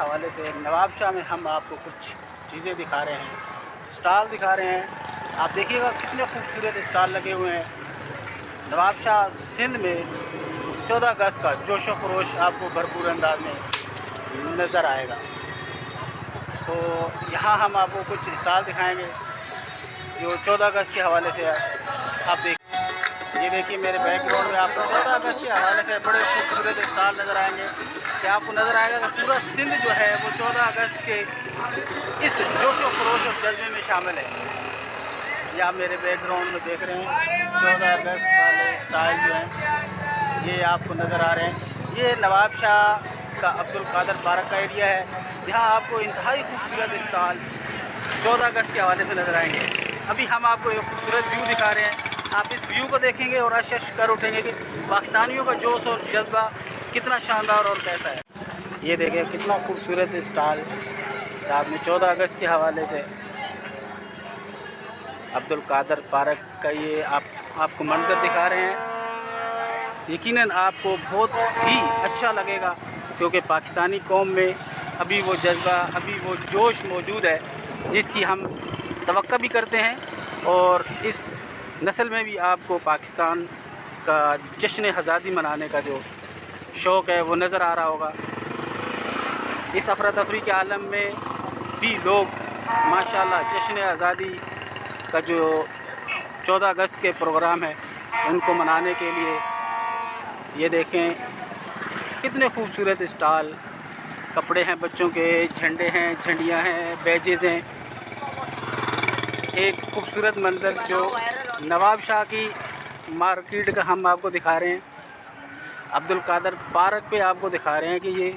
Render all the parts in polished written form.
हवाले से नवाबशाह में हम आपको कुछ चीज़ें दिखा रहे हैं, स्टॉल दिखा रहे हैं। आप देखिएगा कितने खूबसूरत स्टॉल लगे हुए हैं। नवाबशाह सिंध में 14 अगस्त का जोशो खरोश आपको भरपूर अंदाज में नज़र आएगा। तो यहाँ हम आपको कुछ स्टॉल दिखाएंगे जो 14 अगस्त के हवाले से आप ये देखिए मेरे बैकग्राउंड में आपको 14 अगस्त के हवाले से बड़े खूबसूरत स्टॉल नज़र आएंगे कि आपको नज़र आएगा कि पूरा सिंध जो है वो 14 अगस्त के इस जोशो खरोश और जज्बे में शामिल है। ये आप मेरे बैकग्राउंड में देख रहे हैं 14 अगस्त वाले स्टाइल जो हैं ये आपको नज़र आ रहे हैं। ये नवाबशाह का अब्दुल कादर पार्क का एरिया है, जहाँ आपको इंतहाई खूबसूरत स्टॉल 14 अगस्त के हवाले से नज़र आएंगे। अभी हम आपको एक खूबसूरत व्यू दिखा रहे हैं। आप इस व्यू को देखेंगे और अशश कर उठेंगे कि पाकिस्तानियों का जोश और जज्बा कितना शानदार और कैसा है। ये देखिए कितना खूबसूरत स्टॉल साथ में 14 अगस्त के हवाले से अब्दुल कादर पार्क का ये आपको मंजर दिखा रहे हैं। यकीनन आपको बहुत ही अच्छा लगेगा क्योंकि पाकिस्तानी कौम में अभी वो जज्बा, अभी वो जोश मौजूद है जिसकी हम तवक्को भी करते हैं, और इस नस्ल में भी आपको पाकिस्तान का जश्न आज़ादी मनाने का जो शौक़ है वो नज़र आ रहा होगा। इस अफरा तफरी के आलम में भी लोग माशाल्लाह जश्न आज़ादी का जो 14 अगस्त के प्रोग्राम है उनको मनाने के लिए ये देखें कितने खूबसूरत स्टॉल, कपड़े हैं बच्चों के, झंडे हैं, झंडियां हैं, बैजेज़ हैं। एक खूबसूरत मंजर जो नवाबशाह की मार्केट का हम आपको दिखा रहे हैं, अब्दुल कादर पार्क पे आपको दिखा रहे हैं कि ये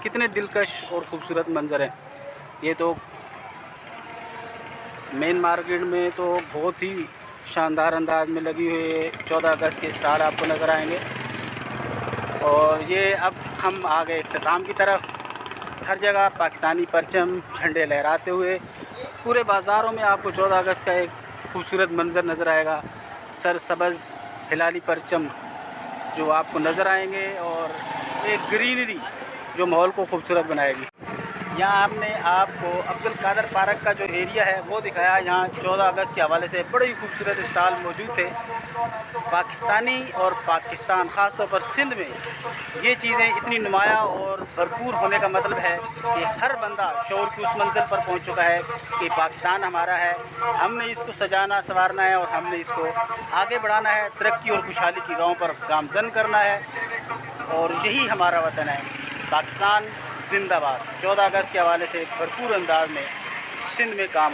कितने दिलकश और ख़ूबसूरत मंजर है। ये तो मेन मार्केट में तो बहुत ही शानदार अंदाज में लगी हुई 14 अगस्त के स्टॉल आपको नज़र आएंगे। और ये अब हम आ गए इख्तिताम की तरफ। हर जगह पाकिस्तानी परचम झंडे लहराते हुए पूरे बाज़ारों में आपको 14 अगस्त का एक खूबसूरत मंजर नज़र आएगा। सरसब्ज़ हिलाली परचम जो आपको नज़र आएंगे और एक ग्रीनरी जो माहौल को खूबसूरत बनाएगी। यहाँ हमने आपको अब्दुल कादर पार्क का जो एरिया है वो दिखाया। यहाँ 14 अगस्त के हवाले से बड़े ही खूबसूरत स्टॉल मौजूद थे। पाकिस्तानी और पाकिस्तान ख़ास तौर पर सिंध में ये चीज़ें इतनी नुमाया और भरपूर होने का मतलब है कि हर बंदा शऊर की उस मंजिल पर पहुँच चुका है कि पाकिस्तान हमारा है, हमने इसको सजाना संवारना है और हमने इसको आगे बढ़ाना है, तरक्की और खुशहाली की राहों पर गामज़न करना है, और यही हमारा वतन है। पाकिस्तान जिंदाबाद। 14 अगस्त के हवाले से भरपूर अंदाज में सिंध में काम